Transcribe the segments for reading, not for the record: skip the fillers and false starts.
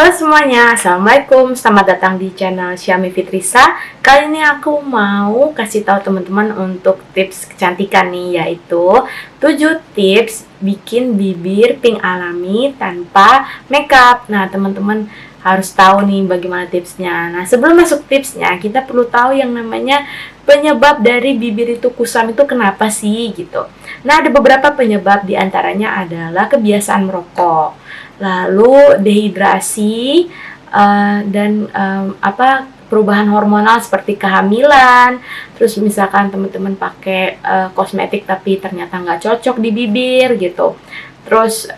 Halo semuanya, Assalamualaikum. Selamat datang di channel Syami Fitrisa. Kali ini aku mau kasih tahu teman-teman untuk tips kecantikan nih, yaitu 7 tips bikin bibir pink alami tanpa makeup. Nah, teman-teman harus tahu nih bagaimana tipsnya. Nah, sebelum masuk tipsnya, kita perlu tahu yang namanya penyebab dari bibir itu kusam itu kenapa sih gitu. Nah, ada beberapa penyebab, diantaranya adalah kebiasaan merokok, lalu dehidrasi, dan perubahan hormonal seperti kehamilan. Terus misalkan teman-teman pakai kosmetik tapi ternyata nggak cocok di bibir gitu. Terus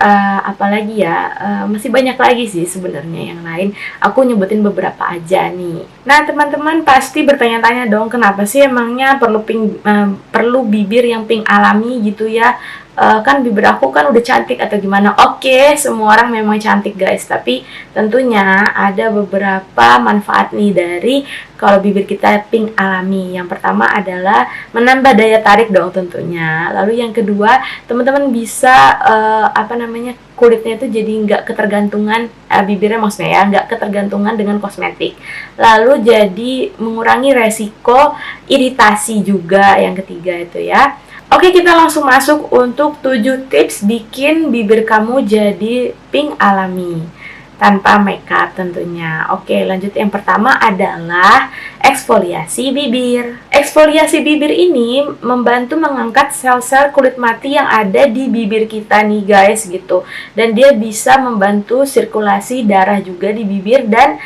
apalagi ya, masih banyak lagi sih sebenarnya yang lain. Aku nyebutin beberapa aja nih. Nah, teman-teman pasti bertanya-tanya dong, kenapa sih emangnya perlu bibir yang pink alami gitu ya? Kan bibir aku kan udah cantik atau gimana? Oke, semua orang memang cantik guys, tapi tentunya ada beberapa manfaat nih dari kalau bibir kita pink alami. Yang pertama adalah menambah daya tarik dong tentunya. Lalu yang kedua, teman-teman bisa kulitnya itu jadi nggak ketergantungan, bibirnya maksudnya ya, nggak ketergantungan dengan kosmetik. Lalu jadi mengurangi resiko iritasi juga, yang ketiga itu ya. Oke, kita langsung masuk untuk 7 tips bikin bibir kamu jadi pink alami tanpa makeup tentunya. Oke, lanjut. Yang pertama adalah eksfoliasi bibir. Eksfoliasi bibir ini membantu mengangkat sel-sel kulit mati yang ada di bibir kita nih guys gitu. Dan dia bisa membantu sirkulasi darah juga di bibir dan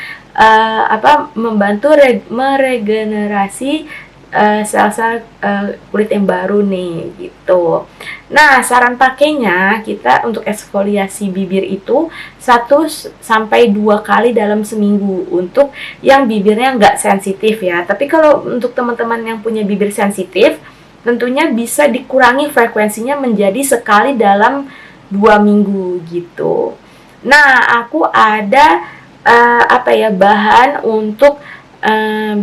membantu meregenerasi sel-sel kulit yang baru nih gitu. Nah, saran pakainya kita untuk eksfoliasi bibir itu 1-2 kali dalam seminggu untuk yang bibirnya nggak sensitif ya. Tapi kalau untuk teman-teman yang punya bibir sensitif, tentunya bisa dikurangi frekuensinya menjadi sekali dalam 2 minggu gitu. Nah, aku ada bahan untuk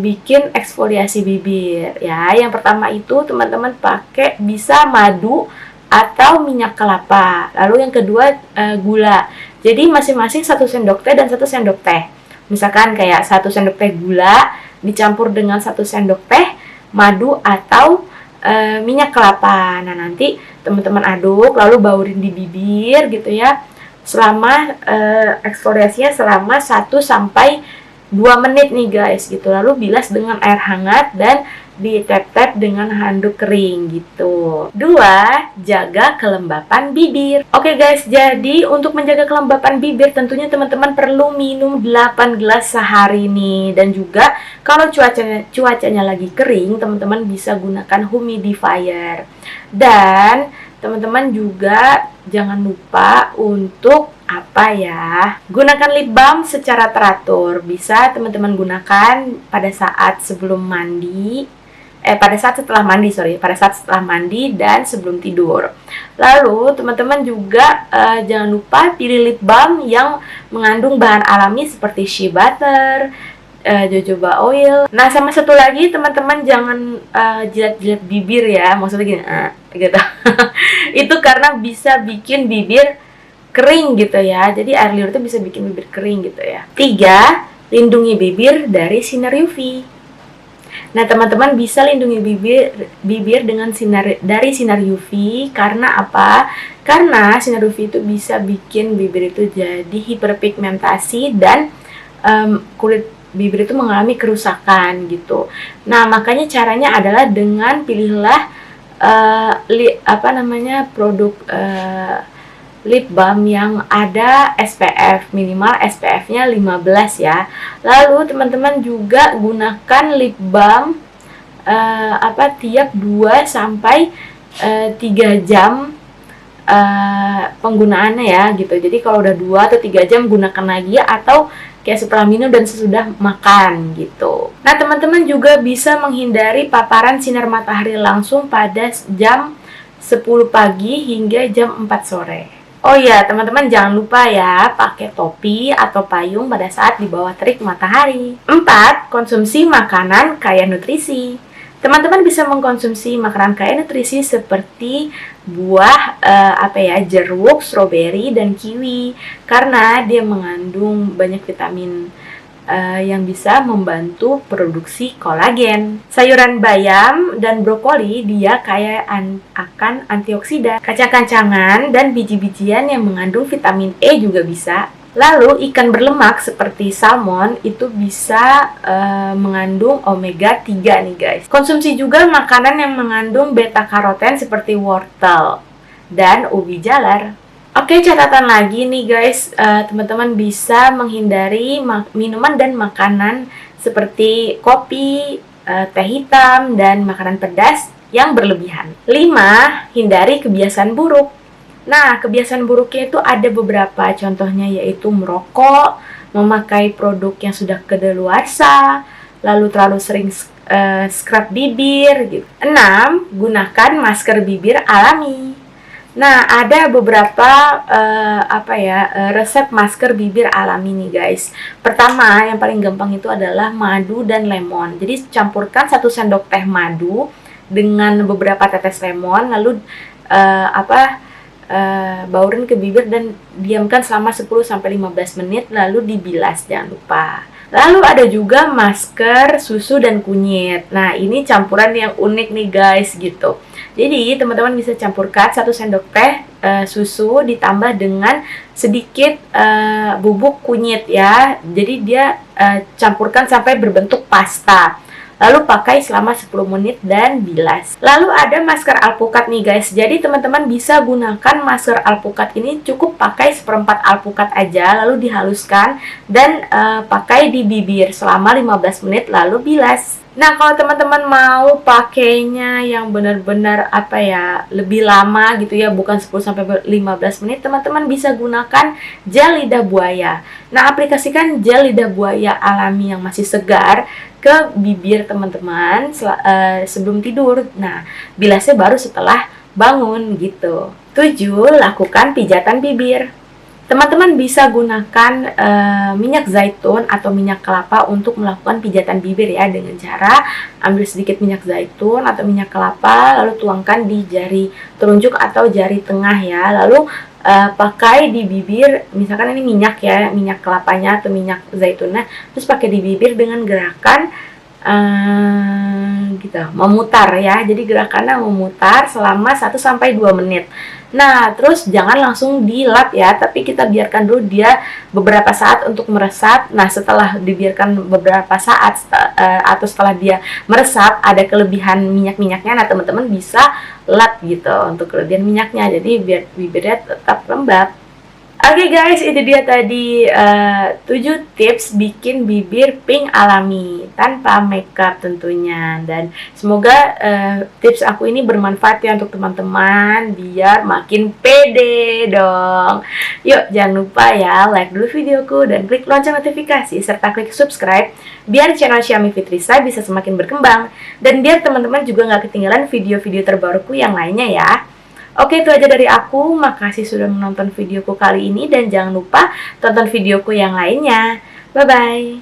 bikin eksfoliasi bibir ya. Yang pertama itu teman-teman pakai bisa madu atau minyak kelapa. Lalu yang kedua gula. Jadi masing-masing 1 sendok teh dan 1 sendok teh. Misalkan kayak 1 sendok teh gula dicampur dengan 1 sendok teh madu atau minyak kelapa. Nah, nanti teman-teman aduk lalu baurin di bibir gitu ya. Selama eksfoliasinya selama 1-2 menit nih guys gitu. Lalu bilas dengan air hangat dan ditep-tep dengan handuk kering gitu. 2. Jaga kelembapan bibir. Oke guys, jadi untuk menjaga kelembapan bibir tentunya teman-teman perlu minum 8 gelas sehari nih. Dan juga kalau cuacanya lagi kering, teman-teman bisa gunakan humidifier. Dan teman-teman juga jangan lupa untuk gunakan lip balm secara teratur. Bisa teman-teman gunakan pada saat setelah mandi dan sebelum tidur. Lalu teman-teman juga jangan lupa pilih lip balm yang mengandung bahan alami seperti shea butter, jojoba oil. Nah, sama satu lagi teman-teman jangan jilat-jilat bibir ya, maksudnya gini gitu. Itu karena bisa bikin bibir kering gitu ya. Jadi air liur itu bisa bikin bibir kering gitu ya. 3. Lindungi bibir dari sinar UV. Nah, teman-teman bisa lindungi bibir dengan dari sinar UV. Karena apa? Karena sinar UV itu bisa bikin bibir itu jadi hiperpigmentasi dan kulit bibir itu mengalami kerusakan gitu. Nah, makanya caranya adalah dengan pilihlah produk lip balm yang ada SPF, minimal SPF-nya 15 ya. Lalu teman-teman juga gunakan lip balm tiap 2-3 jam penggunaannya ya gitu. Jadi kalau udah 2 atau 3 jam gunakan lagi ya, atau kayak setelah minum dan sesudah makan gitu. Nah, teman-teman juga bisa menghindari paparan sinar matahari langsung pada jam 10 pagi hingga jam 4 sore. Oh iya, teman-teman jangan lupa ya pakai topi atau payung pada saat di bawah terik matahari. 4. Konsumsi makanan kaya nutrisi. Teman-teman bisa mengkonsumsi makanan kaya nutrisi seperti buah jeruk, stroberi, dan kiwi karena dia mengandung banyak vitamin yang bisa membantu produksi kolagen. Sayuran bayam dan brokoli dia kaya akan antioksidan. Kacang-kacangan dan biji-bijian yang mengandung vitamin E juga bisa. Lalu ikan berlemak seperti salmon itu bisa mengandung omega 3 nih guys. Konsumsi juga makanan yang mengandung beta karoten seperti wortel dan ubi jalar. Oke, catatan lagi nih guys, teman-teman bisa menghindari minuman dan makanan seperti kopi, teh hitam, dan makanan pedas yang berlebihan. 5. Hindari kebiasaan buruk. Nah, kebiasaan buruknya itu ada beberapa, contohnya yaitu merokok, memakai produk yang sudah kedaluarsa, lalu terlalu sering scrub bibir gitu. 6. Gunakan masker bibir alami. Nah, ada beberapa resep masker bibir alami nih guys. Pertama, yang paling gampang itu adalah madu dan lemon. Jadi campurkan 1 sendok teh madu dengan beberapa tetes lemon, lalu baurin ke bibir dan diamkan selama 10-15 menit, lalu dibilas, jangan lupa. Lalu ada juga masker susu dan kunyit. Nah, ini campuran yang unik nih guys gitu. Jadi teman-teman bisa campurkan 1 sendok teh susu ditambah dengan sedikit bubuk kunyit ya. Jadi dia campurkan sampai berbentuk pasta. Lalu pakai selama 10 menit dan bilas. Lalu ada masker alpukat nih guys. Jadi teman-teman bisa gunakan masker alpukat ini, cukup pakai 1/4 alpukat aja, lalu dihaluskan dan pakai di bibir selama 15 menit lalu bilas. Nah, kalau teman-teman mau pakainya yang benar-benar lebih lama gitu ya, bukan 10-15 menit, teman-teman bisa gunakan gel lidah buaya. Nah, aplikasikan gel lidah buaya alami yang masih segar ke bibir teman-teman sebelum tidur. Nah, bilasnya baru setelah bangun gitu. 7. Lakukan pijatan bibir. Teman-teman bisa gunakan minyak zaitun atau minyak kelapa untuk melakukan pijatan bibir ya, dengan cara ambil sedikit minyak zaitun atau minyak kelapa, lalu tuangkan di jari telunjuk atau jari tengah ya, lalu pakai di bibir. Misalkan ini minyak ya, minyak kelapanya atau minyak zaitunnya, terus pakai di bibir dengan gerakan gitu, memutar ya. Jadi gerakannya memutar selama 1-2 menit. Nah, terus jangan langsung dilap ya, tapi kita biarkan dulu dia beberapa saat untuk meresap. Nah, setelah dibiarkan beberapa saat atau setelah dia meresap, ada kelebihan minyak-minyaknya. Nah, teman-teman bisa lap gitu untuk kelebihan minyaknya. Jadi biar bibirnya tetap lembab. Oke guys, itu dia tadi 7 tips bikin bibir pink alami tanpa makeup tentunya. Dan semoga tips aku ini bermanfaat ya untuk teman-teman, biar makin pede dong. Yuk, jangan lupa ya, like dulu videoku dan klik lonceng notifikasi serta klik subscribe biar channel Xiaomi Fitrisa bisa semakin berkembang, dan biar teman-teman juga nggak ketinggalan video-video terbaruku yang lainnya ya. Oke, itu aja dari aku. Makasih sudah menonton videoku kali ini dan jangan lupa tonton videoku yang lainnya. Bye-bye.